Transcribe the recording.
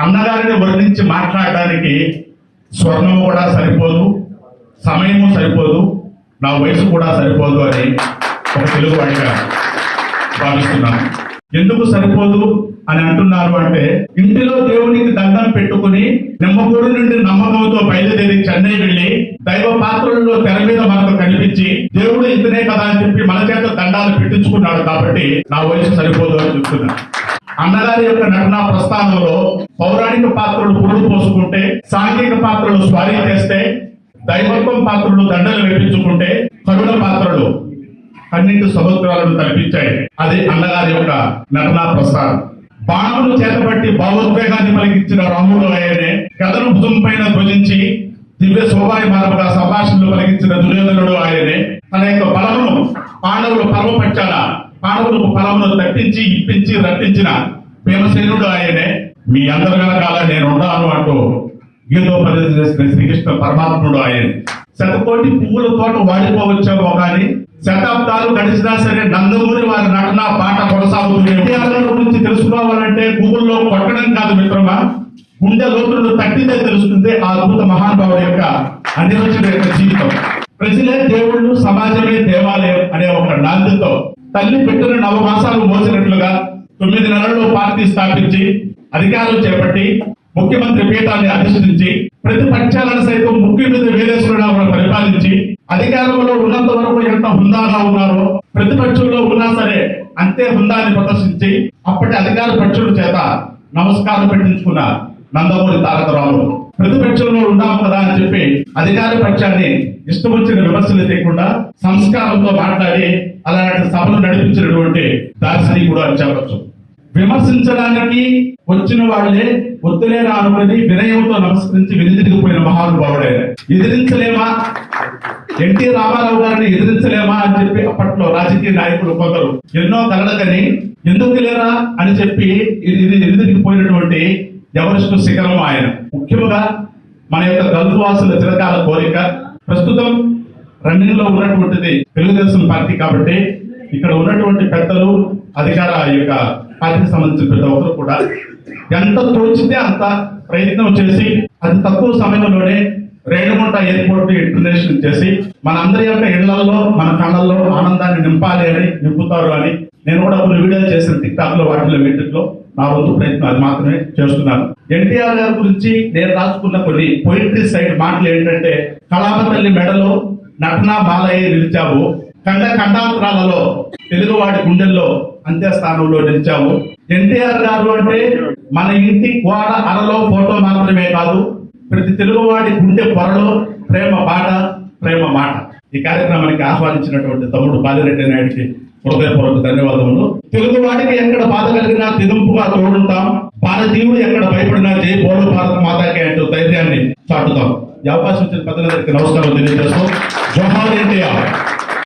అన్నగారిని వర్ణించి మాట్లాడడానికి స్వర్ణము కూడా సరిపోదు, సమయము సరిపోదు, నా వయసు కూడా సరిపోదు అని ఒక తెలుగువాడిగా భావిస్తున్నాను. ఎందుకు సరిపోదు అని అంటున్నారు అంటే, ఇంటిలో దేవునికి దండం పెట్టుకుని నిమ్మగూడు నుండి నమ్మకంతో బయలుదేరి చెన్నై వెళ్లి దైవ పాత్రలలో తెర మీద మనకు కనిపించి దేవుడు ఇంతనే కదా అని చెప్పి మన చేత దండాలు పెట్టించుకున్నాడు కాబట్టి నా వయసు సరిపోదు అని చెప్తున్నాను. అన్నగారి యొక్క నటనా ప్రస్థానంలో పౌరాణిక పాత్రలు పురుడు పోసుకుంటే, సాంఘిక పాత్రలు స్వారీ చేస్తే, దైవత్వం పాత్రలు దండలు వేపించుకుంటే, కరుణ పాత్రలు అన్నింటి సముద్రాలను కల్పించాయి. అది అన్నగారి యొక్క నటనా ప్రస్థానం. బాణములు చేతబట్టి భావోద్వేగాన్ని పలికించిన రాముడు ఆయనే, కథను భుజం పైన ధ్వజించి దివ్య శోభాయమానముగా సంభాషణలు పలికించిన దుర్యోధనుడు ఆయనే, తన యొక్క బలమును పాండవులకు ఫలమును తప్పించి ఇప్పించి రప్పించిన భీమసేనుడు ఆయనే. మీ అందరి వెనకాల నేను ఉన్నాను అంటూ గీతోపదేశం చేసిన శ్రీకృష్ణ పరమాత్ముడు ఆయనే. శతకోటి పువ్వుల తోట వాడిపోవచ్చామో కానీ శతాబ్దాలు గడిచినా సరే నందమూరి వారి నటన పాట కొనసాగుతుంది. ఎన్టీఆర్ గురించి తెలుసుకోవాలంటే గూగుల్లో కొట్టడం కాదు మిత్రమా, గుండె లోతులు తట్టితే తెలుస్తుంది ఆ అద్భుత మహానుభావుడు యొక్క అనిర్వచన యొక్క జీవితం. ప్రజలే దేవుళ్ళు, సమాజమే దేవాలయం అనే ఒక నాందితో తల్లి పెట్టిన 9 మాసాలు మోసినట్లుగా 9 నెలల్లో పార్టీ స్థాపించి అధికారం చేపట్టి ముఖ్యమంత్రి పీఠాన్ని అధిష్ఠించి ప్రతిపక్షాలను సైతం ముఖ్య మీద వేలేశ్వరరావు పరిపాలించి అధికారంలో ఉన్నంత వరకు ఎంత హుందాగా ఉన్నారో ప్రతిపక్షంలో ఉన్నా సరే అంతే హుందాన్ని ప్రదర్శించి అప్పటి అధికార పక్షుల చేత నమస్కారం పెట్టించుకున్న నందమూరి తారక రామారావు. ప్రతిపక్షంలో ఉన్నాం కదా అని చెప్పి అధికార పక్షాన్ని ఇష్టం వచ్చిన విమర్శలు చేయకుండా సంస్కారంతో మాట్లాడి అలాంటి సభలు నడిపించినటువంటి దార్శనికుడు అని చెప్పచ్చు. విమర్శించడానికి వచ్చిన వాళ్లే వద్దులేరా అనుకుని వినయంతో నమస్కరించి వెనుదిరిగిపోయిన మహానుభావుడే. ఎదిరించలేమా, ఎన్టీ రామారావు గారిని ఎదిరించలేమా అని చెప్పి అప్పట్లో రాజకీయ నాయకులు కొందరు ఎన్నో కలడకని ఎందుకు లేరా అని చెప్పి ఎదురిగిపోయినటువంటి ఎవరెస్ట్ శిఖరం ఆయన. ముఖ్యంగా మన యొక్క గల్ఫ్ వాసుల చిరకాల కోరిక. ప్రస్తుతం రన్నింగ్ లో ఉన్నటువంటిది తెలుగుదేశం పార్టీ కాబట్టి ఇక్కడ ఉన్నటువంటి పెద్దలు, అధికార యొక్క పార్టీకి సంబంధించిన ప్రతి ఒక్కరు కూడా ఎంత తోచితే అంత ప్రయత్నం చేసి అతి తక్కువ సమయంలోనే రేణుగుంట ఎయిర్పోర్ట్ ఇంటర్నేషనల్ చేసి మనందరి యొక్క ఇళ్లలో మన కళ్ళల్లో ఆనందాన్ని నింపాలి అని నింపుతారు అని నేను కూడా కొన్ని వీడియోలు చేసిన టిక్టాక్ లో వాటిలో వీటిలో నా వంతు ప్రయత్నం అది మాత్రమే చేస్తున్నాను. ఎన్టీఆర్ గారి గురించి నేను రాసుకున్న కొన్ని పోయిటరీ సైడ్ మాటలు ఏంటంటే, కళామ తల్లి మెడలో నటనా బాలయ్య నిలిచావు, ఖండాంతరాలలో తెలుగువాడి గుండెల్లో అంత్యస్థానంలో నిలిచావు. ఎన్టీఆర్ గారు అంటే మన ఇంటి గోడ అరలో ఫోటో మాత్రమే కాదు, ప్రతి తెలుగువాడి గుండె పొరలో ప్రేమ పాట, ప్రేమ మాట. ఈ కార్యక్రమానికి ఆహ్వానించినటువంటి తమ్ముడు బాలిరెడ్డి నాయుడికి హృదయపూర్వక ధన్యవాదములు. తెలుగువాడికి ఎక్కడ బాధ కలిగినా తిదుంపుగా తోడుంటాం, భారతీయుడు ఎక్కడ భయపడినా జై బోలో భారత మాతాకి అంటూ ధైర్యాన్ని చాటుతాం. ఈ అవకాశం ఇచ్చిన పెద్దలందరికీ నమస్కారం తెలియజేస్తూ జోహార్ ఎన్టీఆర్.